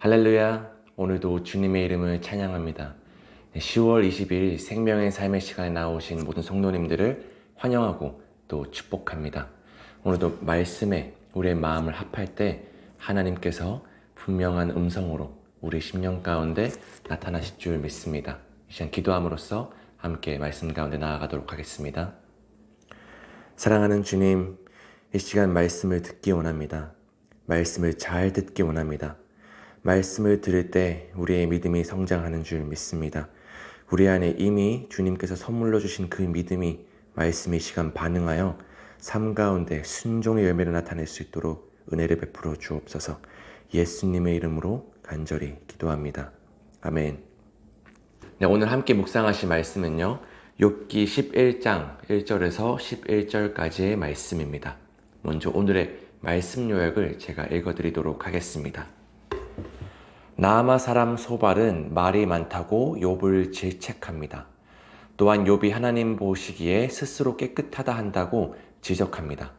할렐루야. 오늘도 주님의 이름을 찬양합니다. 10월 20일 생명의 삶의 시간에 나오신 모든 성도님들을 환영하고 또 축복합니다. 오늘도 말씀에 우리의 마음을 합할 때 하나님께서 분명한 음성으로 우리 심령 가운데 나타나실 줄 믿습니다. 이 시간 기도함으로써 함께 말씀 가운데 나아가도록 하겠습니다. 사랑하는 주님, 이 시간 말씀을 듣기 원합니다. 말씀을 잘 듣기 원합니다. 말씀을 들을 때 우리의 믿음이 성장하는 줄 믿습니다. 우리 안에 이미 주님께서 선물로 주신 그 믿음이 말씀의 시간 반응하여 삶 가운데 순종의 열매를 나타낼 수 있도록 은혜를 베풀어 주옵소서. 예수님의 이름으로 간절히 기도합니다. 아멘. 네, 오늘 함께 묵상하실 말씀은요, 욥기 11장 1절에서 11절까지의 말씀입니다. 먼저 오늘의 말씀 요약을 제가 읽어드리도록 하겠습니다. 나아마 사람 소발은 말이 많다고 욥을 질책합니다. 또한 욥이 하나님 보시기에 스스로 깨끗하다 한다고 지적합니다.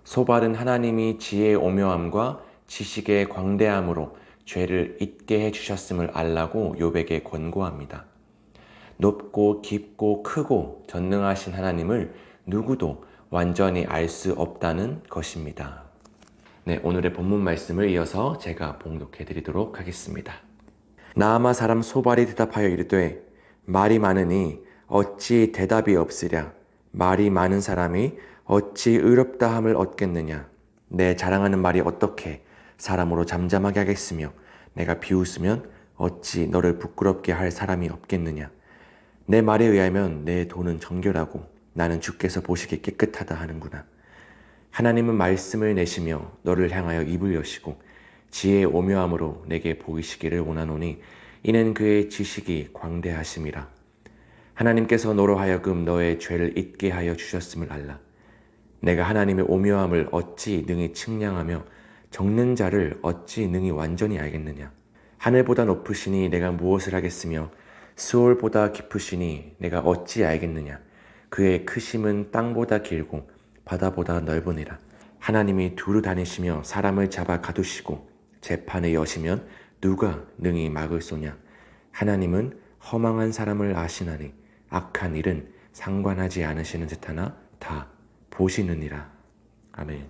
소발은 하나님이 지혜의 오묘함과 지식의 광대함으로 죄를 잊게 해주셨음을 알라고 욥에게 권고합니다. 높고 깊고 크고 전능하신 하나님을 누구도 완전히 알 수 없다는 것입니다. 네, 오늘의 본문 말씀을 이어서 제가 봉독해 드리도록 하겠습니다. 나아마 사람 소발이 대답하여 이르되 말이 많으니 어찌 대답이 없으랴. 말이 많은 사람이 어찌 의롭다함을 얻겠느냐. 내 자랑하는 말이 어떻게 사람으로 잠잠하게 하겠으며 내가 비웃으면 어찌 너를 부끄럽게 할 사람이 없겠느냐. 내 말에 의하면 내 돈은 정결하고 나는 주께서 보시기에 깨끗하다 하는구나. 하나님은 말씀을 내시며 너를 향하여 입을 여시고 지혜의 오묘함으로 내게 보이시기를 원하노니 이는 그의 지식이 광대하심이라. 하나님께서 너로 하여금 너의 죄를 잊게 하여 주셨음을 알라. 내가 하나님의 오묘함을 어찌 능히 측량하며 적는 자를 어찌 능히 완전히 알겠느냐. 하늘보다 높으시니 내가 무엇을 하겠으며 수월보다 깊으시니 내가 어찌 알겠느냐. 그의 크심은 땅보다 길고 바다보다 넓으니라. 하나님이 두루 다니시며 사람을 잡아 가두시고 재판을 여시면 누가 능히 막을 쏘냐. 하나님은 허망한 사람을 아시나니 악한 일은 상관하지 않으시는 듯하나 다 보시느니라. 아멘.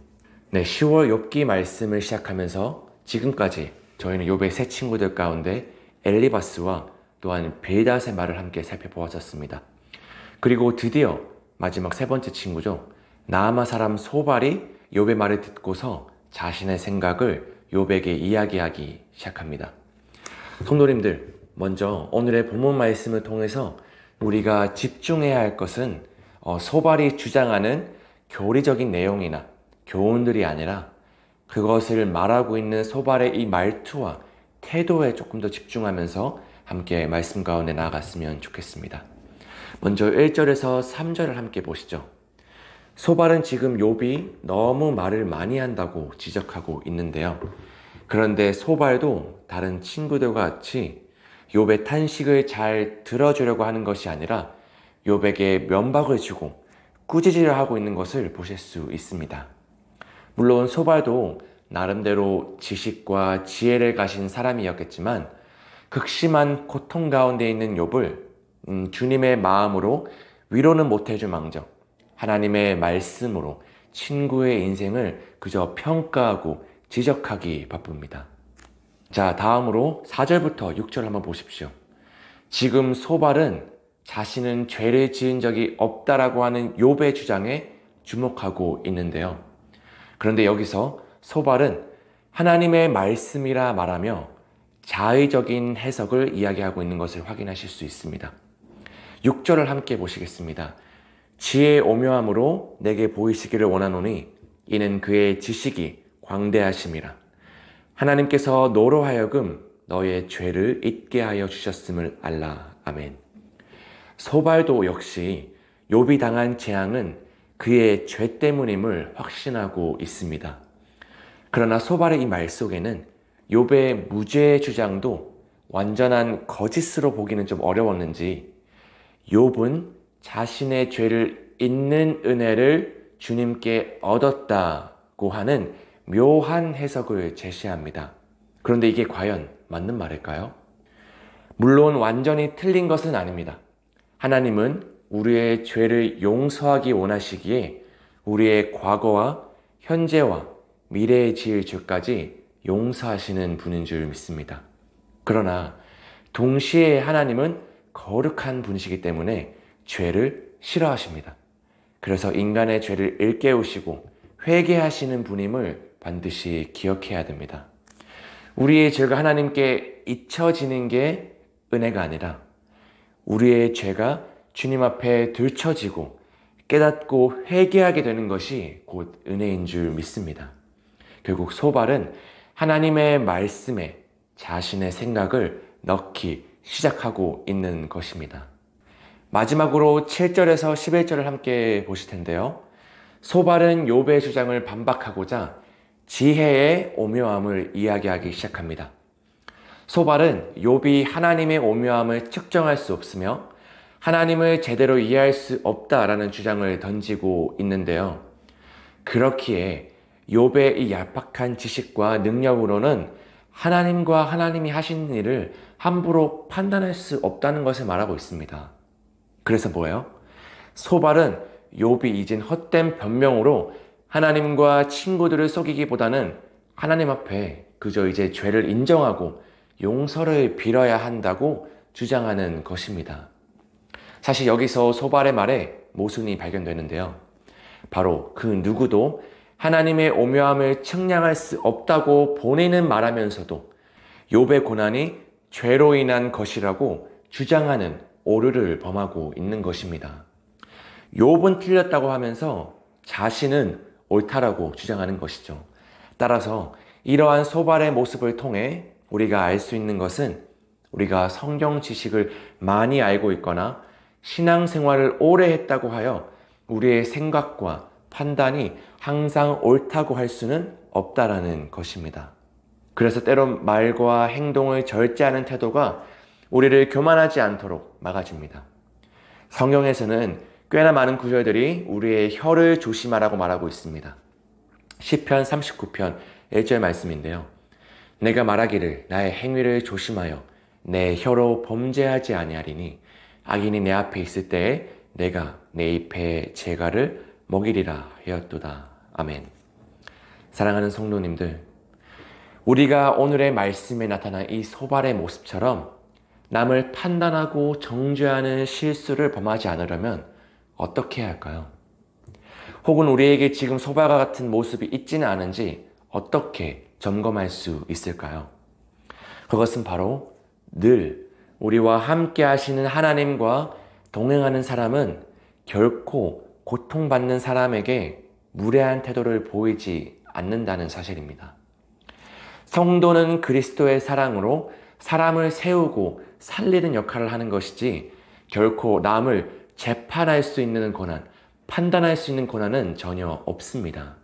네, 10월 욥기 말씀을 시작하면서 지금까지 저희는 욥의 세 친구들 가운데 엘리바스와 또한 빌닷의 말을 함께 살펴보았었습니다. 그리고 드디어 마지막 세 번째 친구죠. 나아마 사람 소발이 욥의 말을 듣고서 자신의 생각을 욥에게 이야기하기 시작합니다. 성도님들, 먼저 오늘의 본문 말씀을 통해서 우리가 집중해야 할 것은 소발이 주장하는 교리적인 내용이나 교훈들이 아니라 그것을 말하고 있는 소발의 이 말투와 태도에 조금 더 집중하면서 함께 말씀 가운데 나아갔으면 좋겠습니다. 먼저 1절에서 3절을 함께 보시죠. 소발은 지금 욥이 너무 말을 많이 한다고 지적하고 있는데요. 그런데 소발도 다른 친구들과 같이 욥의 탄식을 잘 들어주려고 하는 것이 아니라 욥에게 면박을 주고 꾸짖으려 하고 있는 것을 보실 수 있습니다. 물론 소발도 나름대로 지식과 지혜를 가진 사람이었겠지만 극심한 고통 가운데 있는 욥을 주님의 마음으로 위로는 못해줄 망정 하나님의 말씀으로 친구의 인생을 그저 평가하고 지적하기 바쁩니다. 자, 다음으로 4절부터 6절 한번 보십시오. 지금 소발은 자신은 죄를 지은 적이 없다라고 하는 욥의 주장에 주목하고 있는데요. 그런데 여기서 소발은 하나님의 말씀이라 말하며 자의적인 해석을 이야기하고 있는 것을 확인하실 수 있습니다. 6절을 함께 보시겠습니다. 지혜의 오묘함으로 내게 보이시기를 원하노니 이는 그의 지식이 광대하심이라. 하나님께서 너로 하여금 너의 죄를 잊게 하여 주셨음을 알라. 아멘. 소발도 역시 욥이 당한 재앙은 그의 죄 때문임을 확신하고 있습니다. 그러나 소발의 이 말 속에는 욥의 무죄의 주장도 완전한 거짓으로 보기는 좀 어려웠는지 욥은 자신의 죄를 잊는 은혜를 주님께 얻었다고 하는 묘한 해석을 제시합니다. 그런데 이게 과연 맞는 말일까요? 물론 완전히 틀린 것은 아닙니다. 하나님은 우리의 죄를 용서하기 원하시기에 우리의 과거와 현재와 미래에 지을 죄까지 용서하시는 분인 줄 믿습니다. 그러나 동시에 하나님은 거룩한 분이시기 때문에 죄를 싫어하십니다. 그래서 인간의 죄를 일깨우시고 회개하시는 분임을 반드시 기억해야 됩니다. 우리의 죄가 하나님께 잊혀지는 게 은혜가 아니라 우리의 죄가 주님 앞에 들춰지고 깨닫고 회개하게 되는 것이 곧 은혜인 줄 믿습니다. 결국 소발은 하나님의 말씀에 자신의 생각을 넣기 시작하고 있는 것입니다. 마지막으로 7절에서 11절을 함께 보실 텐데요. 소발은 욥의 주장을 반박하고자 지혜의 오묘함을 이야기하기 시작합니다. 소발은 욥이 하나님의 오묘함을 측정할 수 없으며 하나님을 제대로 이해할 수 없다라는 주장을 던지고 있는데요. 그렇기에 욥의 이 얄팍한 지식과 능력으로는 하나님과 하나님이 하신 일을 함부로 판단할 수 없다는 것을 말하고 있습니다. 그래서 뭐예요? 소발은 욥이 잊은 헛된 변명으로 하나님과 친구들을 속이기보다는 하나님 앞에 그저 이제 죄를 인정하고 용서를 빌어야 한다고 주장하는 것입니다. 사실 여기서 소발의 말에 모순이 발견되는데요. 바로 그 누구도 하나님의 오묘함을 측량할 수 없다고 본인은 말하면서도 욥의 고난이 죄로 인한 것이라고 주장하는 오류를 범하고 있는 것입니다. 욥은 틀렸다고 하면서 자신은 옳다라고 주장하는 것이죠. 따라서 이러한 소발의 모습을 통해 우리가 알 수 있는 것은 우리가 성경 지식을 많이 알고 있거나 신앙생활을 오래 했다고 하여 우리의 생각과 판단이 항상 옳다고 할 수는 없다라는 것입니다. 그래서 때론 말과 행동을 절제하는 태도가 우리를 교만하지 않도록 막아줍니다. 성경에서는 꽤나 많은 구절들이 우리의 혀를 조심하라고 말하고 있습니다. 시편 39편 1절 말씀인데요. 내가 말하기를 나의 행위를 조심하여 내 혀로 범죄하지 아니하리니 악인이 내 앞에 있을 때에 내가 내 입에 재갈을 먹이리라 하였도다. 아멘. 사랑하는 성도님들, 우리가 오늘의 말씀에 나타난 이 소발의 모습처럼 남을 판단하고 정죄하는 실수를 범하지 않으려면 어떻게 해야 할까요? 혹은 우리에게 지금 소발과 같은 모습이 있지는 않은지 어떻게 점검할 수 있을까요? 그것은 바로 늘 우리와 함께 하시는 하나님과 동행하는 사람은 결코 고통받는 사람에게 무례한 태도를 보이지 않는다는 사실입니다. 성도는 그리스도의 사랑으로 사람을 세우고 살리는 역할을 하는 것이지 결코 남을 재판할 수 있는 권한, 판단할 수 있는 권한은 전혀 없습니다.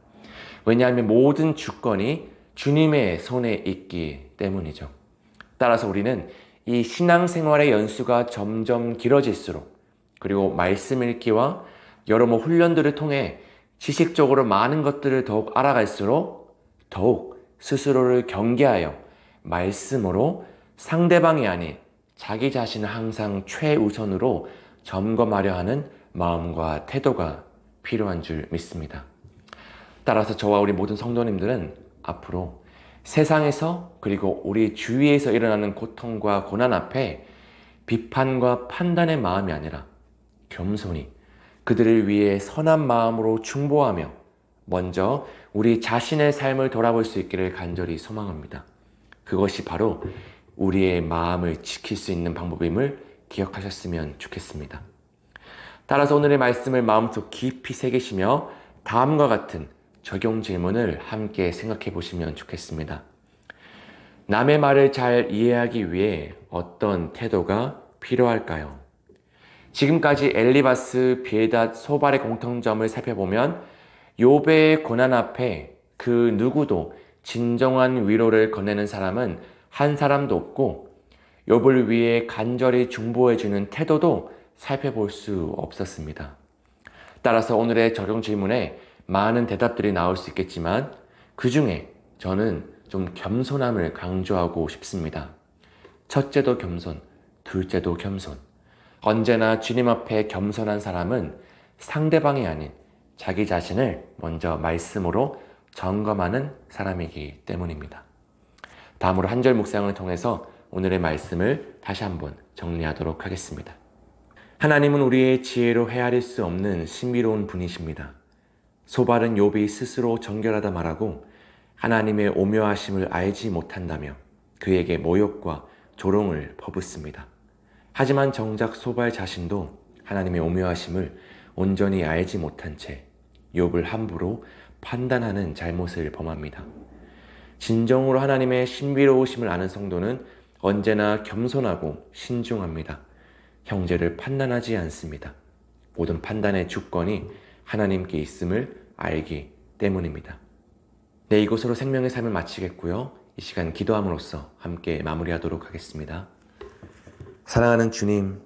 왜냐하면 모든 주권이 주님의 손에 있기 때문이죠. 따라서 우리는 이 신앙생활의 연수가 점점 길어질수록 그리고 말씀 읽기와 여러 훈련들을 통해 지식적으로 많은 것들을 더욱 알아갈수록 더욱 스스로를 경계하여 말씀으로 상대방이 아닌 자기 자신을 항상 최우선으로 점검하려 하는 마음과 태도가 필요한 줄 믿습니다. 따라서 저와 우리 모든 성도님들은 앞으로 세상에서 그리고 우리 주위에서 일어나는 고통과 고난 앞에 비판과 판단의 마음이 아니라 겸손히 그들을 위해 선한 마음으로 중보하며 먼저 우리 자신의 삶을 돌아볼 수 있기를 간절히 소망합니다. 그것이 바로 우리의 마음을 지킬 수 있는 방법임을 기억하셨으면 좋겠습니다. 따라서 오늘의 말씀을 마음속 깊이 새기시며 다음과 같은 적용 질문을 함께 생각해 보시면 좋겠습니다. 남의 말을 잘 이해하기 위해 어떤 태도가 필요할까요? 지금까지 엘리바스, 빌닷, 소발의 공통점을 살펴보면 욥의 고난 앞에 그 누구도 진정한 위로를 건네는 사람은 한 사람도 없고 욥을 위해 간절히 중보해주는 태도도 살펴볼 수 없었습니다. 따라서 오늘의 적용 질문에 많은 대답들이 나올 수 있겠지만 그 중에 저는 좀 겸손함을 강조하고 싶습니다. 첫째도 겸손, 둘째도 겸손. 언제나 주님 앞에 겸손한 사람은 상대방이 아닌 자기 자신을 먼저 말씀으로 점검하는 사람이기 때문입니다. 다음으로 한 절 묵상을 통해서 오늘의 말씀을 다시 한번 정리하도록 하겠습니다. 하나님은 우리의 지혜로 헤아릴 수 없는 신비로운 분이십니다. 소발은 욥이 스스로 정결하다 말하고 하나님의 오묘하심을 알지 못한다며 그에게 모욕과 조롱을 퍼붓습니다. 하지만 정작 소발 자신도 하나님의 오묘하심을 온전히 알지 못한 채 욥을 함부로 판단하는 잘못을 범합니다. 진정으로 하나님의 신비로우심을 아는 성도는 언제나 겸손하고 신중합니다. 형제를 판단하지 않습니다. 모든 판단의 주권이 하나님께 있음을 알기 때문입니다. 네, 이곳으로 생명의 삶을 마치겠고요. 이 시간 기도함으로써 함께 마무리하도록 하겠습니다. 사랑하는 주님,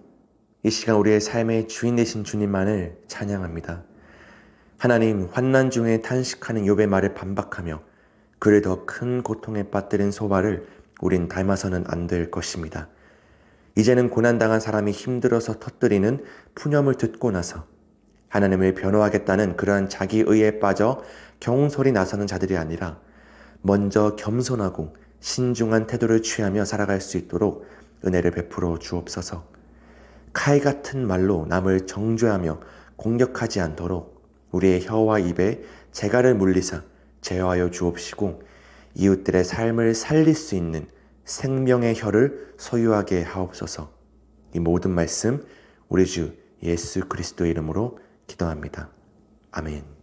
이 시간 우리의 삶의 주인 되신 주님만을 찬양합니다. 하나님, 환난 중에 탄식하는 욥의 말을 반박하며 그를 더 큰 고통에 빠뜨린 소발을 우린 닮아서는 안 될 것입니다. 이제는 고난당한 사람이 힘들어서 터뜨리는 푸념을 듣고 나서 하나님을 변호하겠다는 그러한 자기의에 빠져 경솔이 나서는 자들이 아니라 먼저 겸손하고 신중한 태도를 취하며 살아갈 수 있도록 은혜를 베풀어 주옵소서. 칼 같은 말로 남을 정죄하며 공격하지 않도록 우리의 혀와 입에 재갈을 물리사 제어하여 주옵시고 이웃들의 삶을 살릴 수 있는 생명의 혀를 소유하게 하옵소서. 이 모든 말씀 우리 주 예수 그리스도의 이름으로 기도합니다. 아멘.